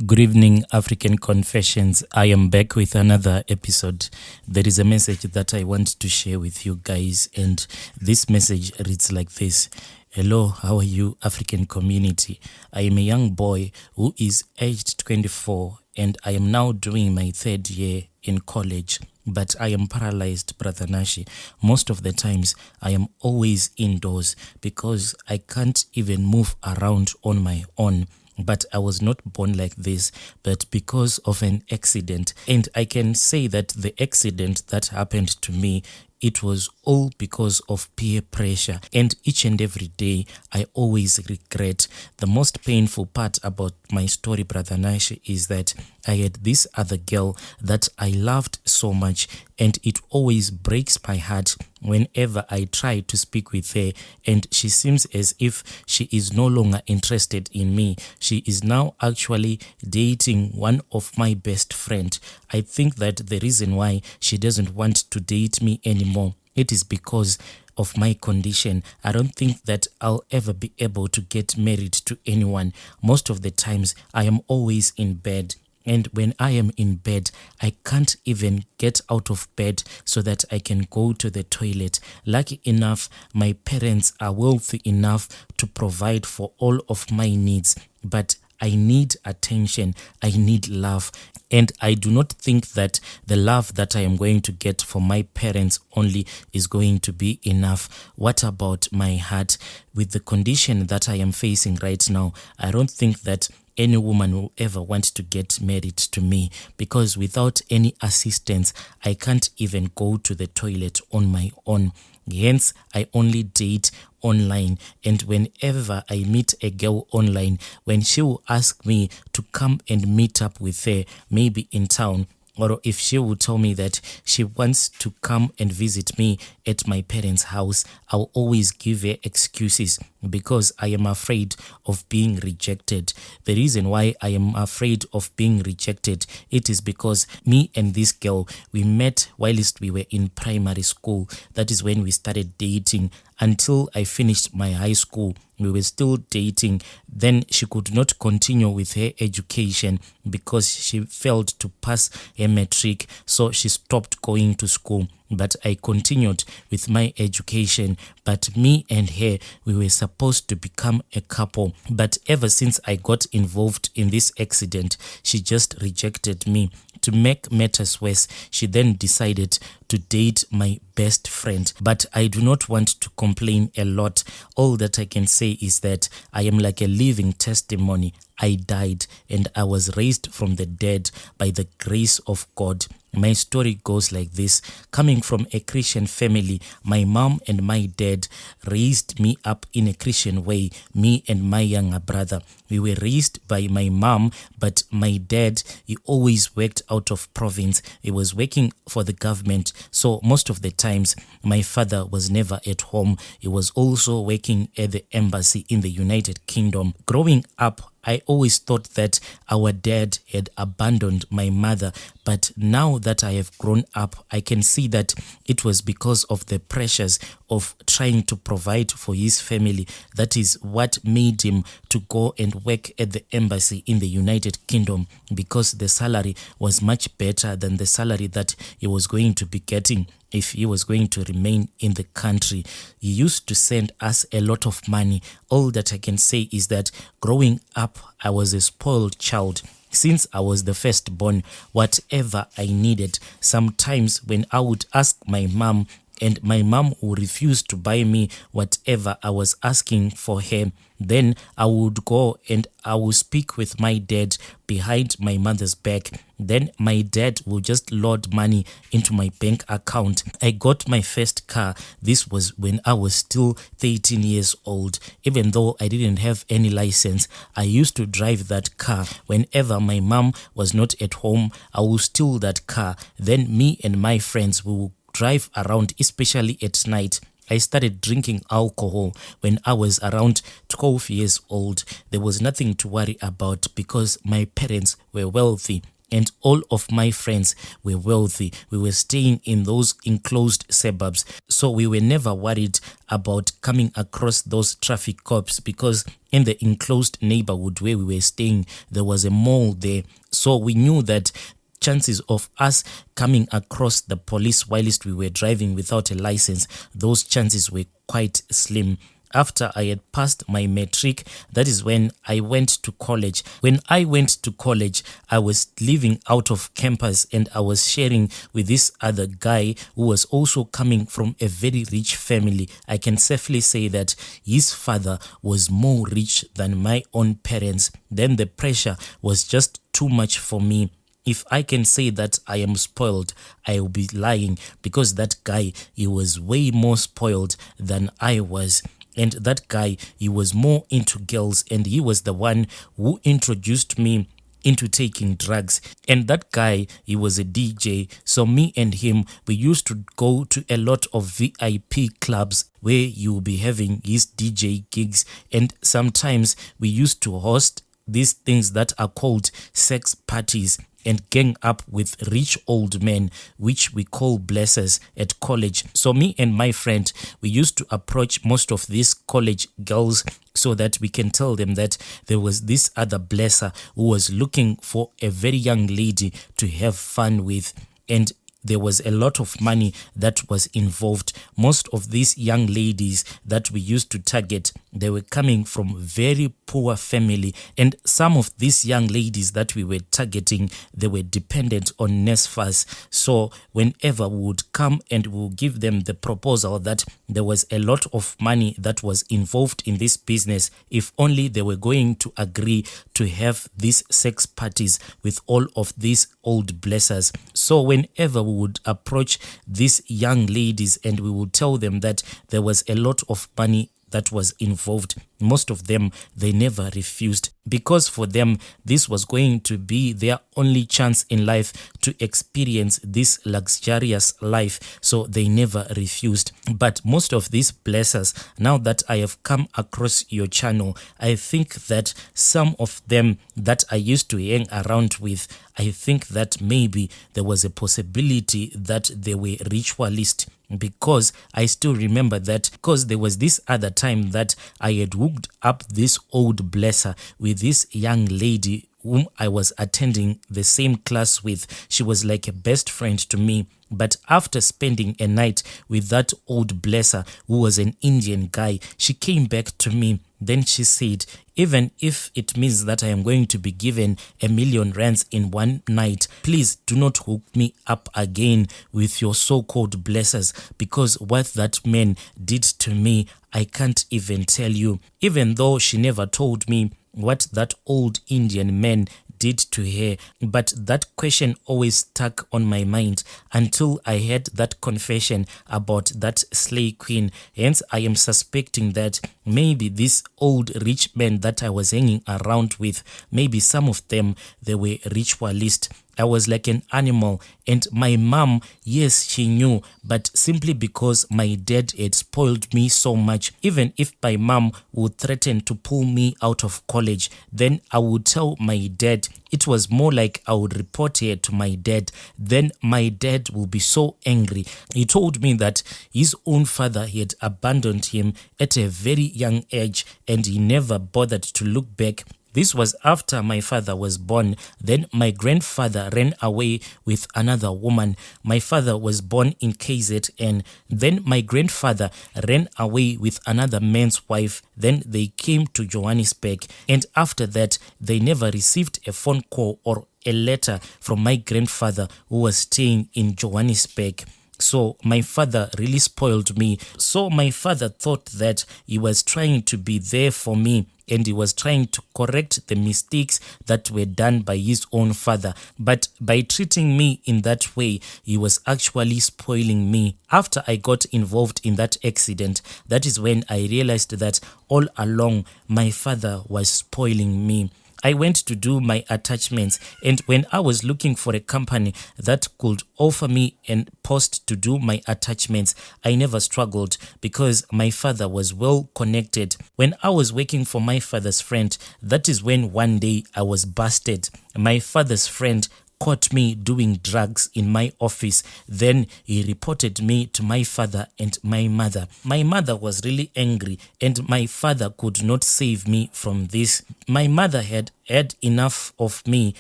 Good evening, African Confessions. I am back with another episode. There is a message that I want to share with you guys, and this message reads like this. Hello, how are you, African community? I am a young boy who is aged 24, and I am now doing my third year in college. But I am paralyzed, Brother Nashi. Most of the times, I am always indoors because I can't even move around on my own. But I was not born like this, but because of an accident. And I can say that the accident that happened to me, it was all because of peer pressure. And each and every day, I always regret. The most painful part about my story, Brother Nashi, is that I had this other girl that I loved so much, and it always breaks my heart whenever I try to speak with her, and she seems as if she is no longer interested in me. She is now actually dating one of my best friend. I think that the reason why she doesn't want to date me anymore, it is because of my condition. I don't think that I'll ever be able to get married to anyone. Most of the times I am always in bed. And when I am in bed, I can't even get out of bed so that I can go to the toilet. Lucky enough, my parents are wealthy enough to provide for all of my needs. But I need attention. I need love. And I do not think that the love that I am going to get from my parents only is going to be enough. What about my heart? With the condition that I am facing right now, I don't think that any woman will ever want to get married to me, because without any assistance, I can't even go to the toilet on my own. Hence, I only date online, and whenever I meet a girl online, when she will ask me to come and meet up with her, maybe in town, or if she will tell me that she wants to come and visit me at my parents' house, I'll always give her excuses because I am afraid of being rejected. The reason why I am afraid of being rejected, it is because me and this girl, we met whilst we were in primary school. That is when we started dating. Until I finished my high school, we were still dating. Then she could not continue with her education because she failed to pass her matric, so she stopped going to school. But I continued with my education. But me and her, we were supposed to become a couple. But ever since I got involved in this accident, she just rejected me. To make matters worse, she then decided to date my best friend. But I do not want to complain a lot. All that I can say is that I am like a living testimony. I died and I was raised from the dead by the grace of God. My story goes like this. Coming from a Christian family, my mom and my dad raised me up in a Christian way, me and my younger brother. We were raised by my mom, but my dad, he always worked out of province. He was working for the government. So most of the times, my father was never at home. He was also working at the embassy in the United Kingdom. Growing up, I always thought that our dad had abandoned my mother, but now that I have grown up, I can see that it was because of the pressures of trying to provide for his family. That is what made him to go and work at the embassy in the United Kingdom, because the salary was much better than the salary that he was going to be getting if he was going to remain in the country. He used to send us a lot of money. All that I can say is that growing up, I was a spoiled child. Since I was the firstborn, whatever I needed, sometimes when I would ask my mom, and my mom would refuse to buy me whatever I was asking for her, then I would go and I would speak with my dad behind my mother's back. Then my dad will just load money into my bank account. I got my first car. This was when I was still 13 years old. Even though I didn't have any license, I used to drive that car. Whenever my mom was not at home, I would steal that car. Then me and my friends will drive around, especially at night. I started drinking alcohol when I was around 12 years old. There was nothing to worry about because my parents were wealthy. and all of my friends were wealthy. We were staying in those enclosed suburbs. So we were never worried about coming across those traffic cops, because in the enclosed neighborhood where we were staying, there was a mall there. So we knew that chances of us coming across the police whilst we were driving without a license, those chances were quite slim. After I had passed my matric, that is when I went to college. When I went to college, I was living out of campus and I was sharing with this other guy who was also coming from a very rich family. I can safely say that his father was more rich than my own parents. Then the pressure was just too much for me. If I can say that I am spoiled, I will be lying, because that guy, he was way more spoiled than I was. And that guy, he was more into girls, and he was the one who introduced me into taking drugs. And that guy, he was a DJ. So me and him, we used to go to a lot of VIP clubs where you'll be having his DJ gigs. And sometimes we used to host these things that are called sex parties and gang up with rich old men, which we call blessers at college. So me and my friend, we used to approach most of these college girls so that we can tell them that there was this other blesser who was looking for a very young lady to have fun with. And there was a lot of money that was involved. Most of these young ladies that we used to target, they were coming from very poor family, and some of these young ladies that we were targeting, they were dependent on NSFAS. So whenever we would come and we would give them the proposal that there was a lot of money that was involved in this business, if only they were going to agree to have these sex parties with all of these old blessers. So whenever we would approach these young ladies and we would tell them that there was a lot of money that was involved, most of them, they never refused, because for them this was going to be their only chance in life to experience this luxurious life. So they never refused. But most of these blessers, now that I have come across your channel, I think that some of them that I used to hang around with, I think that maybe there was a possibility that they were ritualists, because I still remember that, because there was this other time that I had hooked up this old blesser with this young lady whom I was attending the same class with. She was like a best friend to me. But after spending a night with that old blesser who was an Indian guy, she came back to me. Then she said, even if it means that I am going to be given R1,000,000 in one night, please do not hook me up again with your so-called blessers, because what that man did to me, I can't even tell you. Even though she never told me what that old Indian man did to her, but that question always stuck on my mind until I had that confession about that slay queen. Hence I am suspecting that maybe this old rich man that I was hanging around with, maybe some of them, they were ritualists. I was like an animal, and my mom, yes, she knew, but simply because my dad had spoiled me so much. Even if my mom would threaten to pull me out of college, then I would tell my dad. It was more like I would report her to my dad. Then my dad will be so angry. He told me that his own father had abandoned him at a very young age, and he never bothered to look back. This was after my father was born. Then my grandfather ran away with another woman. My father was born in KZN. Then my grandfather ran away with another man's wife. Then they came to Johannesburg. And after that, they never received a phone call or a letter from my grandfather who was staying in Johannesburg. So my father really spoiled me. So my father thought that he was trying to be there for me, and he was trying to correct the mistakes that were done by his own father. But by treating me in that way, he was actually spoiling me. After I got involved in that accident, that is when I realized that all along my father was spoiling me. I went to do my attachments, and when I was looking for a company that could offer me a post to do my attachments, I never struggled because my father was well connected. When I was working for my father's friend, that is when one day I was busted. My father's friend caught me doing drugs in my office. Then he reported me to my father and my mother. My mother was really angry, and my father could not save me from this. My mother had enough of me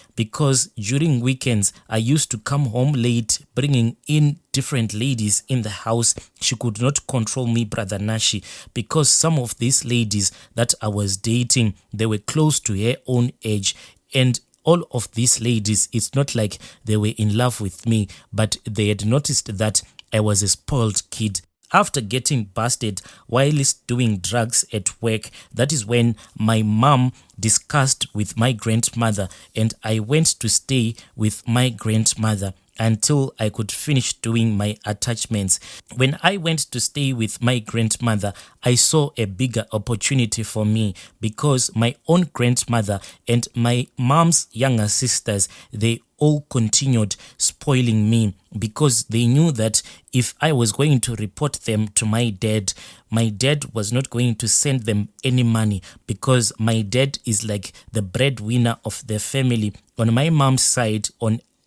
because during weekends I used to come home late, bringing in different ladies in the house. She could not control me, Brother Nashi, because some of these ladies that I was dating, they were close to her own age. And all of these ladies, it's not like they were in love with me, but they had noticed that I was a spoiled kid. After getting busted whilst doing drugs at work, that is when my mom discussed with my grandmother, and I went to stay with my grandmother until I could finish doing my attachments. When I went to stay with my grandmother, I saw a bigger opportunity for me because my own grandmother and my mom's younger sisters, they all continued spoiling me because they knew that if I was going to report them to my dad was not going to send them any money because my dad is like the breadwinner of the family on my mom's side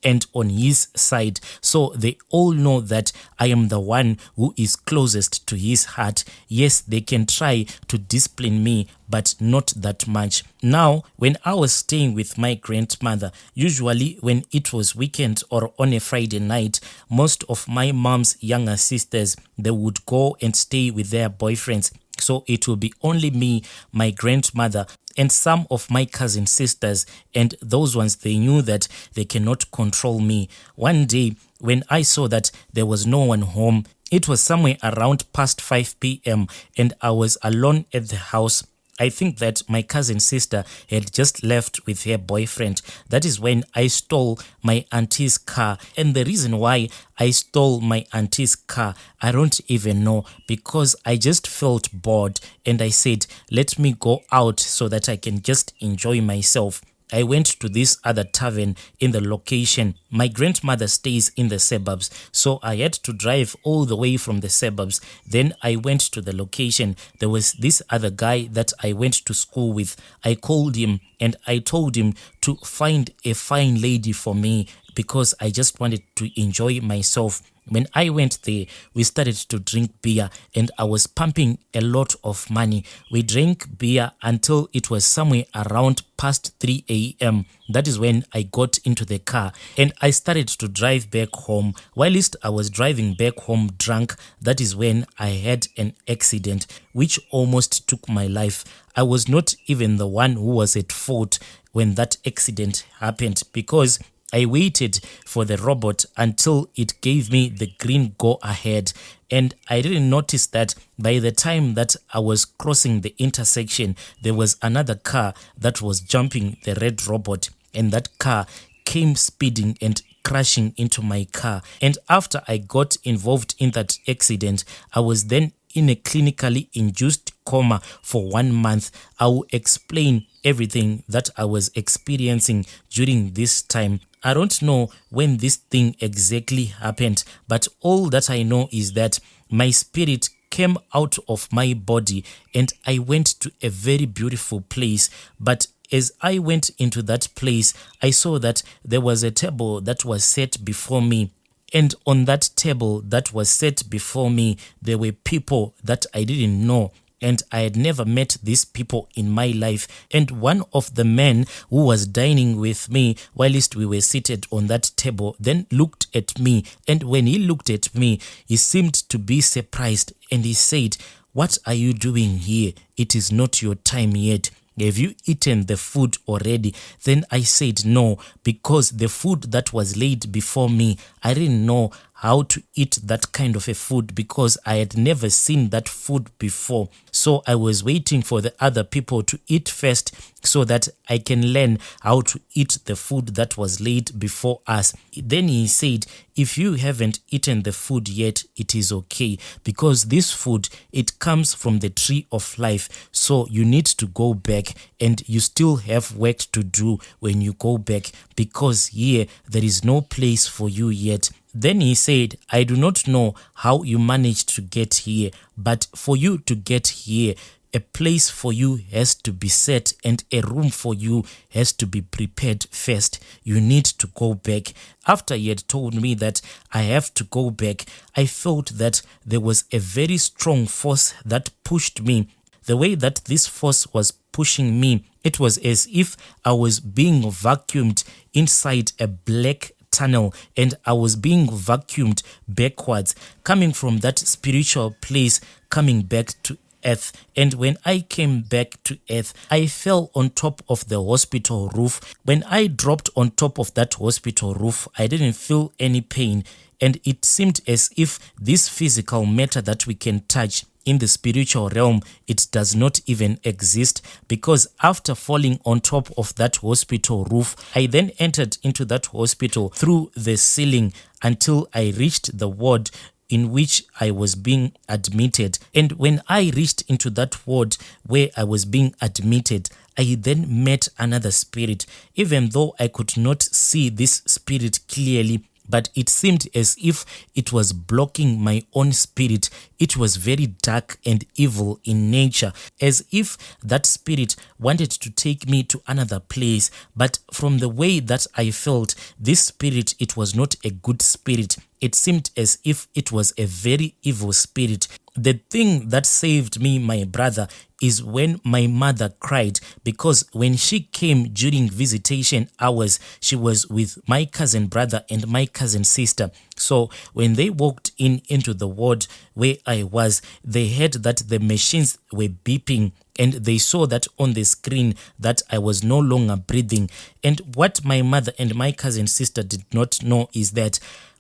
and on his side. So they all know that I am the one who is closest to his heart. Yes, they can try to discipline me, but not that much. Now, when I was staying with my grandmother, usually when it was weekend or on a Friday night, most of my mom's younger sisters, they would go and stay with their boyfriends. So it will be only me, my grandmother, and some of my cousin sisters, and those ones, they knew that they cannot control me. One day, when I saw that there was no one home, it was somewhere around past 5 p.m. and I was alone at the house. I think that my cousin sister had just left with her boyfriend. That is when I stole my auntie's car. And the reason why I stole my auntie's car, I don't even know, because I just felt bored and I said, let me go out so that I can just enjoy myself. I went to this other tavern in the location. My grandmother stays in the suburbs, so I had to drive all the way from the suburbs. Then I went to the location. There was this other guy that I went to school with. I called him and I told him to find a fine lady for me because I just wanted to enjoy myself. When I went there, we started to drink beer and I was pumping a lot of money. We drank beer until it was somewhere around past 3 a.m. That is when I got into the car and I started to drive back home. Whilst I was driving back home drunk, that is when I had an accident which almost took my life. I was not even the one who was at fault when that accident happened because I waited for the robot until it gave me the green go ahead, and I didn't notice that by the time that I was crossing the intersection, there was another car that was jumping the red robot, and that car came speeding and crashing into my car. And after I got involved in that accident, I was then in a clinically induced coma for 1 month. I will explain everything that I was experiencing during this time. I don't know when this thing exactly happened, but all that I know is that my spirit came out of my body and I went to a very beautiful place. But as I went into that place, I saw that there was a table that was set before me. And on that table that was set before me, there were people that I didn't know. And I had never met these people in my life. And one of the men who was dining with me whilst we were seated on that table then looked at me. And when he looked at me, he seemed to be surprised. And he said, "What are you doing here? It is not your time yet. Have you eaten the food already?" Then I said no, because the food that was laid before me, I didn't know how to eat that kind of a food because I had never seen that food before. So I was waiting for the other people to eat first so that I can learn how to eat the food that was laid before us. Then he said, "If you haven't eaten the food yet, it is okay, because this food, it comes from the tree of life. So you need to go back and you still have work to do when you go back, because here there is no place for you yet." Then he said, "I do not know how you managed to get here, but for you to get here, a place for you has to be set and a room for you has to be prepared first. You need to go back. After he had told me that I have to go back, I felt that there was a very strong force that pushed me. The way that this force was pushing me, it was as if I was being vacuumed inside a black tunnel, and I was being vacuumed backwards, coming from that spiritual place, coming back to earth. And when I came back to earth, I fell on top of the hospital roof. When I dropped on top of that hospital roof, I didn't feel any pain, and it seemed as if this physical matter that we can touch in the spiritual realm, it does not even exist, because after falling on top of that hospital roof, I then entered into that hospital through the ceiling until I reached the ward in which I was being admitted. And when I reached into that ward where I was being admitted, I then met another spirit. Even though I could not see this spirit clearly, but it seemed as if it was blocking my own spirit. It was very dark and evil in nature, as if that spirit wanted to take me to another place. But from the way that I felt, this spirit, it was not a good spirit. It seemed as if it was a very evil spirit. The thing that saved me, my brother, is when my mother cried, because when she came during visitation hours, she was with my cousin brother and my cousin sister. So when they walked into the ward where I was, they heard that the machines were beeping, and they saw that on the screen that I was no longer breathing. And what my mother and my cousin sister did not know is that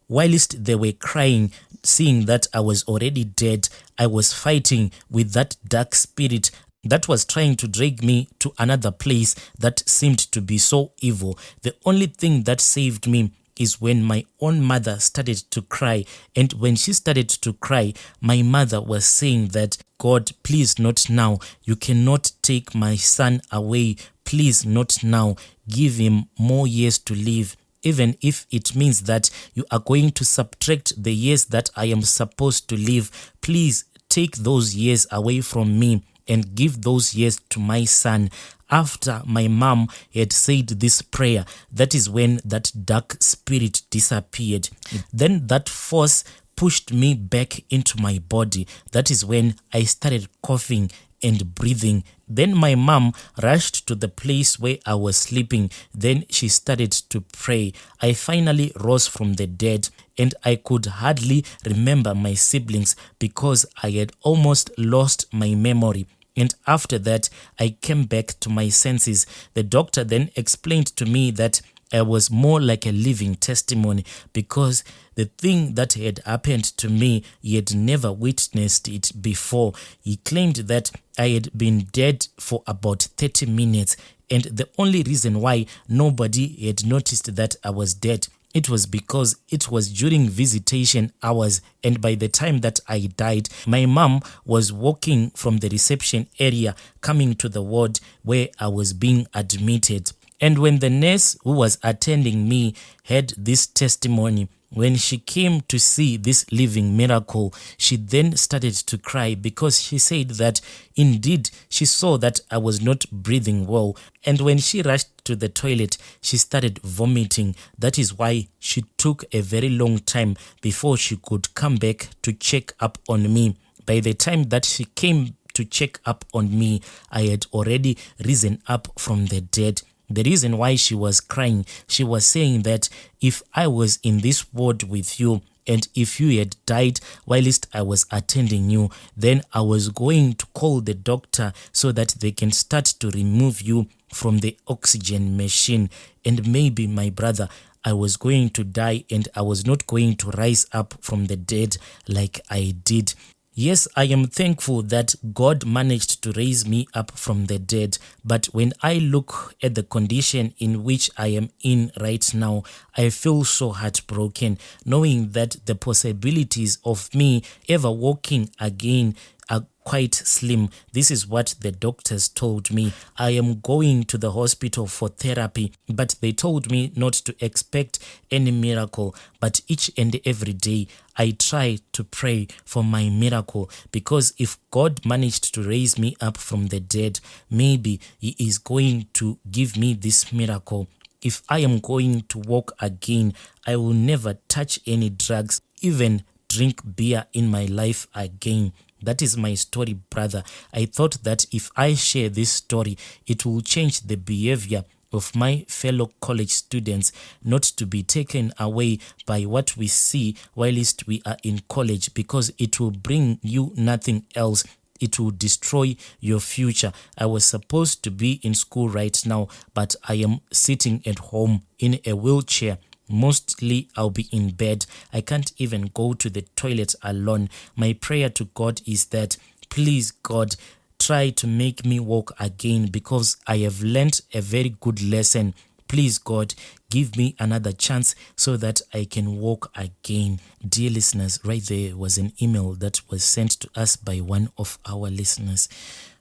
whilst they were crying, seeing that I was already dead, I was fighting with that dark spirit that was trying to drag me to another place that seemed to be so evil. The only thing that saved me is when my own mother started to cry. And when she started to cry, my mother was saying that, God, please not now. You cannot take my son away. Please not now. Give him more years to live. Even if it means that you are going to subtract the years that I am supposed to live, please take those years away from me and give those years to my son. After my mom had said this prayer, that is when that dark spirit disappeared. Then that force pushed me back into my body. That is when I started coughing and breathing. Then my mom rushed to the place where I was sleeping. Then she started to pray. I finally rose from the dead, and I could hardly remember my siblings because I had almost lost my memory. And after that, I came back to my senses. The doctor then explained to me that I was more like a living testimony, because the thing that had happened to me, he had never witnessed it before. He claimed that I had been dead for about 30 minutes, and the only reason why nobody had noticed that I was dead, it was because it was during visitation hours, and by the time that I died, my mom was walking from the reception area coming to the ward where I was being admitted. And when the nurse who was attending me heard this testimony, when she came to see this living miracle, she then started to cry, because she said that indeed she saw that I was not breathing well. And when she rushed to the toilet, she started vomiting. That is why she took a very long time before she could come back to check up on me. By the time that she came to check up on me, I had already risen up from the dead. The reason why she was crying, she was saying that if I was in this ward with you, and if you had died whilst I was attending you, then I was going to call the doctor so that they can start to remove you from the oxygen machine. And maybe, my brother, I was going to die, and I was not going to rise up from the dead like I did. Yes, I am thankful that God managed to raise me up from the dead. But when I look at the condition in which I am in right now, I feel so heartbroken, knowing that the possibilities of me ever walking again are quite slim. This is what the doctors told me. I am going to the hospital for therapy, but they told me not to expect any miracle. But each and every day, I try to pray for my miracle, because if God managed to raise me up from the dead, maybe He is going to give me this miracle. If I am going to walk again, I will never touch any drugs, even drink beer in my life again. That is my story, brother. I thought that if I share this story, it will change the behavior of my fellow college students, not to be taken away by what we see whilst we are in college, because it will bring you nothing else. It will destroy your future. I was supposed to be in school right now, but I am sitting at home in a wheelchair. Mostly I'll be in bed. I can't even go to the toilet alone. My prayer to God is that, please God, try to make me walk again, because I have learned a very good lesson. Please God, give me another chance so that I can walk again. Dear listeners, right there was an email that was sent to us by one of our listeners.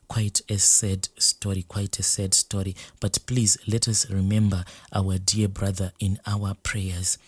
Quite a sad story, but please let us remember our dear brother in our prayers.